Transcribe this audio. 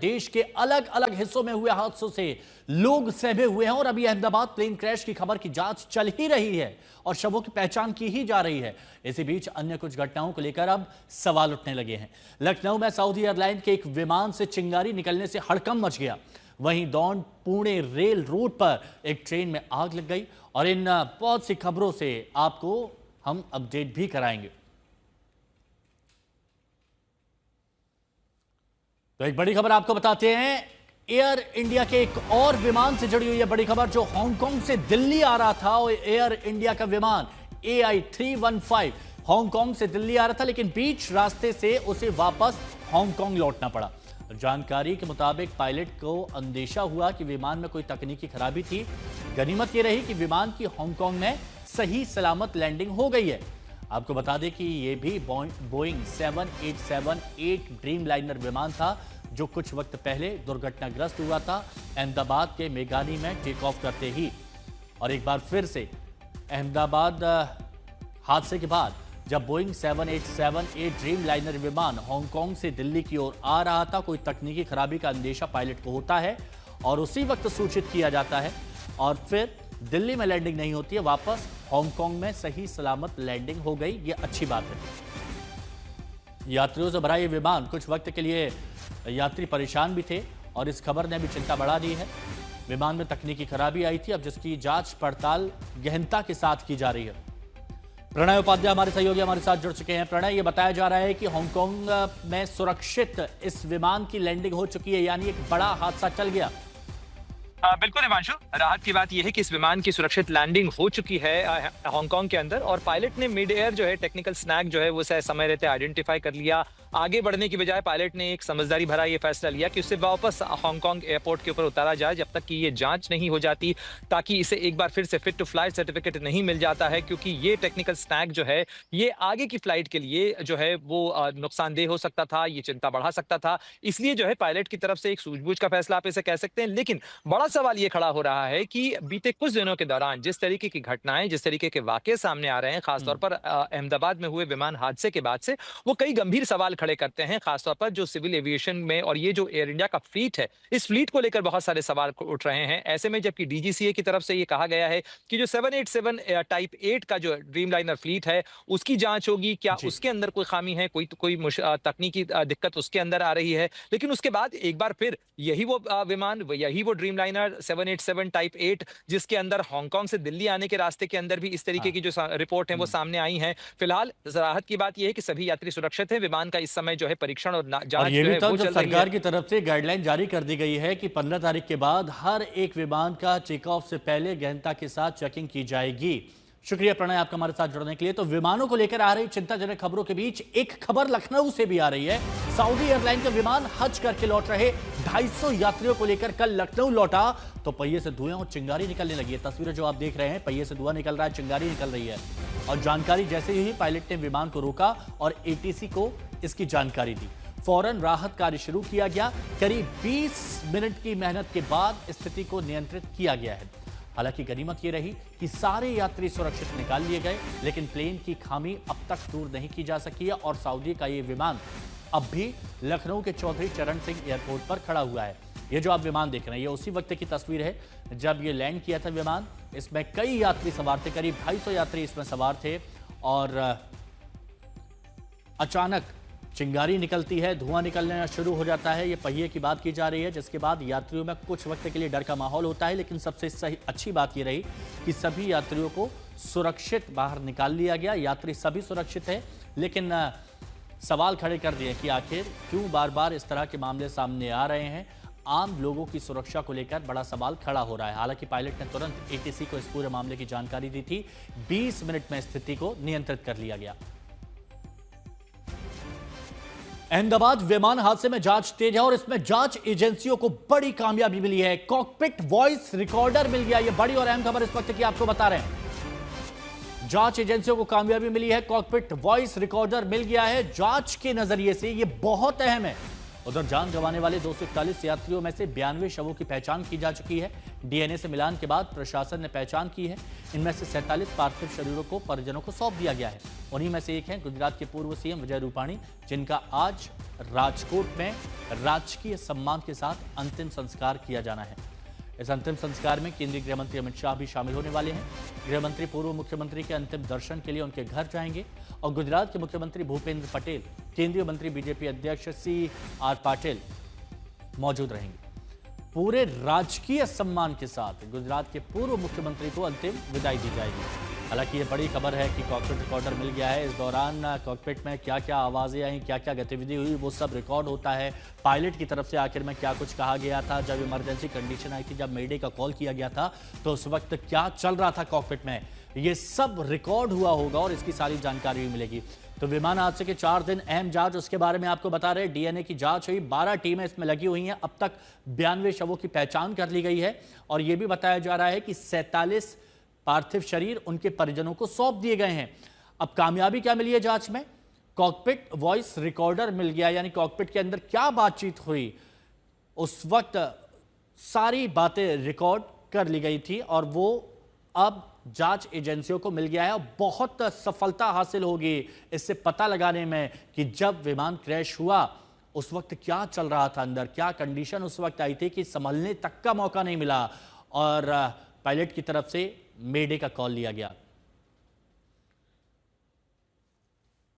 देश के अलग अलग हिस्सों में हुए हादसों से लोग सहमे हुए हैं और अभी अहमदाबाद प्लेन क्रैश की खबर की जांच चल ही रही है और शवों की पहचान की ही जा रही है। इसी बीच अन्य कुछ घटनाओं को लेकर अब सवाल उठने लगे हैं। लखनऊ में सऊदी एयरलाइन के एक विमान से चिंगारी निकलने से हड़कंप मच गया। वहीं दौंड पुणे रेल रूट पर एक ट्रेन में आग लग गई और इन बहुत सी खबरों से आपको हम अपडेट भी कराएंगे। तो एक बड़ी खबर आपको बताते हैं, एयर इंडिया के एक और विमान से जुड़ी हुई है बड़ी खबर। जो हांगकांग से दिल्ली आ रहा था और एयर इंडिया का विमान AI315 हांगकांग से दिल्ली आ रहा था, लेकिन बीच रास्ते से उसे वापस हांगकांग लौटना पड़ा। जानकारी के मुताबिक पायलट को अंदेशा हुआ कि विमान में कोई तकनीकी खराबी थी। गनीमत यह रही कि विमान की हांगकांग में सही सलामत लैंडिंग हो गई है। आपको बता दें कि यह भी बोइंग 7878 ड्रीम लाइनर विमान था जो कुछ वक्त पहले दुर्घटनाग्रस्त हुआ था अहमदाबाद के मेगानी में टेक ऑफ करते ही। और एक बार फिर से अहमदाबाद हादसे के बाद जब बोइंग 7878 ड्रीम लाइनर विमान हांगकांग से दिल्ली की ओर आ रहा था, कोई तकनीकी खराबी का अंदेशा पायलट को होता है और उसी वक्त सूचित किया जाता है और फिर दिल्ली में लैंडिंग नहीं होती है, वापस हांगकांग में सही सलामत लैंडिंग हो गई। ये अच्छी बात है। यात्रियों से भरा ये विमान कुछ वक्त के लिए यात्री परेशान भी थे और इस खबर ने भी चिंता बढ़ा दी है। विमान में तकनीकी खराबी आई थी, अब जिसकी जांच पड़ताल गहनता के साथ की जा रही है। प्रणय उपाध्याय हमारे सहयोगी हमारे साथ जुड़ चुके हैं। प्रणय, ये बताया जा रहा है कि हांगकांग में सुरक्षित इस विमान की लैंडिंग हो चुकी है, यानी एक बड़ा हादसा टल गया। बिल्कुल हिमांशु, राहत की बात यह है कि इस विमान की सुरक्षित लैंडिंग हो चुकी है हांगकांग के अंदर और पायलट ने मिड एयर जो है टेक्निकल स्नैग जो है वो समय रहते आइडेंटिफाई कर लिया। आगे बढ़ने की बजाय पायलट ने एक समझदारी भरा ये फैसला लिया कि उससे वापस हांगकांग एयरपोर्ट के ऊपर उतारा जाए जब तक कि ये जांच नहीं हो जाती, ताकि इसे एक बार फिर से फिट टू फ्लाई सर्टिफिकेट नहीं मिल जाता है, क्योंकि ये टेक्निकल स्नैग जो है ये आगे की फ्लाइट के लिए जो है वो नुकसानदेह हो सकता था, ये चिंता बढ़ा सकता था। इसलिए जो है पायलट की तरफ से एक सूझबूझ का फैसला आप इसे कह सकते हैं। लेकिन बड़ा सवाल ये खड़ा हो रहा है कि बीते कुछ दिनों के दौरान जिस तरीके की घटनाएं, जिस तरीके के वाकये सामने आ रहे हैं, खासतौर पर अहमदाबाद में हुए विमान हादसे के बाद से, वो कई गंभीर सवाल खड़े करते हैं, खासतौर पर जो सिविल एविएशन में और ये जो एयर इंडिया का फ्लीट है, इस फ्लीट को लेकर बहुत सारे सवाल उठ रहे हैं। ऐसे में जबकि DGCA की तरफ से ये कहा गया है कि जो 787 टाइप 8 का जो ड्रीम लाइनर फ्लीट है उसकी जांच होगी, क्या उसके अंदर कोई खामी है, कोई तकनीकी दिक्कत उसके अंदर आ रही है। लेकिन उसके बाद एक बार फिर यही वो विमान, यही वो ड्रीम लाइनर 787 टाइप 8 जिसके अंदर हांगकांग से दिल्ली आने के रास्ते के अंदर भी इस तरीके की जो रिपोर्ट है वो सामने आई है। फिलहाल राहत की बात यह है कि सभी यात्री सुरक्षित हैं। विमान का इस समय जो है परीक्षण और जांच ये जो भी है था वो जब चल रही सरकार है। की तरफ से गाइडलाइन जारी कर दी गई है कि 15 तारीख के बाद हर एक विमान का चेक ऑफ से पहले गहनता के साथ चेकिंग की जाएगी। शुक्रिया प्रणय आपका हमारे साथ जुड़ने के लिए। तो विमानों को लेकर आ रही चिंताजनक खबरों के बीच एक खबर लखनऊ से भी आ रही है। सऊदी एयरलाइन का विमान हज करके लौट रहे 250 यात्रियों को लेकर कल लखनऊ लौटा तो पहिए से धुएं और चिंगारी निकलने लगी है। तस्वीरें जो आप देख रहे हैं, पहिए से धुआं निकल रहा है, चिंगारी निकल रही है और जानकारी जैसे ही पायलट ने विमान को रोका और ATC को इसकी जानकारी दी, फौरन राहत कार्य शुरू किया गया। करीब 20 मिनट की मेहनत के बाद स्थिति को नियंत्रित किया गया है। हालांकि गनीमत यह रही कि सारे यात्री सुरक्षित निकाल लिए गए, लेकिन प्लेन की खामी अब तक दूर नहीं की जा सकी है और सऊदी का ये विमान अब भी लखनऊ के चौधरी चरण सिंह एयरपोर्ट पर खड़ा हुआ है। ये जो आप विमान देख रहे हैं, ये उसी वक्त की तस्वीर है जब ये लैंड किया था विमान। इसमें कई यात्री सवार थे, करीब 250 यात्री इसमें सवार थे और अचानक चिंगारी निकलती है, धुआं निकलना शुरू हो जाता है। ये पहिए की बात की जा रही है, जिसके बाद यात्रियों में कुछ वक्त के लिए डर का माहौल होता है, लेकिन सबसे सही अच्छी बात ये रही कि सभी यात्रियों को सुरक्षित बाहर निकाल लिया गया। यात्री सभी सुरक्षित है, लेकिन सवाल खड़े कर दिए कि आखिर क्यों बार बार इस तरह के मामले सामने आ रहे हैं। आम लोगों की सुरक्षा को लेकर बड़ा सवाल खड़ा हो रहा है। हालांकि पायलट ने तुरंत ATC को इस पूरे मामले की जानकारी दी थी। 20 मिनट में स्थिति को नियंत्रित कर लिया गया। अहमदाबाद विमान हादसे में जांच तेज है और इसमें जांच एजेंसियों को बड़ी कामयाबी मिली है। कॉकपिट वॉइस रिकॉर्डर मिल गया। यह बड़ी और अहम खबर इस वक्त की आपको बता रहे हैं। जांच एजेंसियों को कामयाबी मिली है, कॉकपिट वॉइस रिकॉर्डर मिल गया है। जांच के नजरिए से यह बहुत अहम है। उधर जान गंवाने वाले 241 यात्रियों में से 92 शवों की पहचान की जा चुकी है। डीएनए से मिलान के बाद प्रशासन ने पहचान की है। इनमें से 47 पार्थिव शरीरों को परिजनों को सौंप दिया गया है। उन्हीं में से एक हैं गुजरात के पूर्व सीएम विजय रूपाणी, जिनका आज राजकोट में राजकीय सम्मान के साथ अंतिम संस्कार किया जाना है। इस अंतिम संस्कार में केंद्रीय गृह मंत्री अमित शाह भी शामिल होने वाले हैं। गृह मंत्री पूर्व मुख्यमंत्री के अंतिम दर्शन के लिए उनके घर जाएंगे और गुजरात के मुख्यमंत्री भूपेंद्र पटेल, केंद्रीय मंत्री बीजेपी अध्यक्ष CR पाटिल मौजूद रहेंगे। पूरे राजकीय सम्मान के साथ गुजरात के पूर्व मुख्यमंत्री को अंतिम विदाई दी जाएगी। हालांकि ये बड़ी खबर है कि कॉकपिट रिकॉर्डर मिल गया है। इस दौरान कॉकपिट में क्या क्या आवाज़ें आई, क्या क्या गतिविधि हुई, वो सब रिकॉर्ड होता है। पायलट की तरफ से आखिर में क्या कुछ कहा गया था, जब इमरजेंसी कंडीशन आई थी, जब मेडे का कॉल किया गया था, तो उस वक्त क्या चल रहा था कॉकपिट में, ये सब रिकॉर्ड हुआ होगा और इसकी सारी जानकारी भी मिलेगी। तो विमान हादसे के 4 दिन अहम जांच, उसके बारे में आपको बता रहे। डीएनए की जांच हुई, 12 टीमें इसमें लगी हुई हैं। अब तक 92 शवों की पहचान कर ली गई है और यह भी बताया जा रहा है कि 47 पार्थिव शरीर उनके परिजनों को सौंप दिए गए हैं। अब कामयाबी क्या मिली है जांच में? कॉकपिट वॉइस रिकॉर्डर मिल गया, यानी कॉकपिट के अंदर क्या बातचीत हुई उस वक्त सारी बातें रिकॉर्ड कर ली गई थी और वो अब जांच एजेंसियों को मिल गया है। बहुत सफलता हासिल होगी इससे पता लगाने में कि जब विमान क्रैश हुआ उस वक्त क्या चल रहा था अंदर, क्या कंडीशन उस वक्त आई थी कि संभलने तक का मौका नहीं मिला और पायलट की तरफ से मेडे का कॉल लिया गया।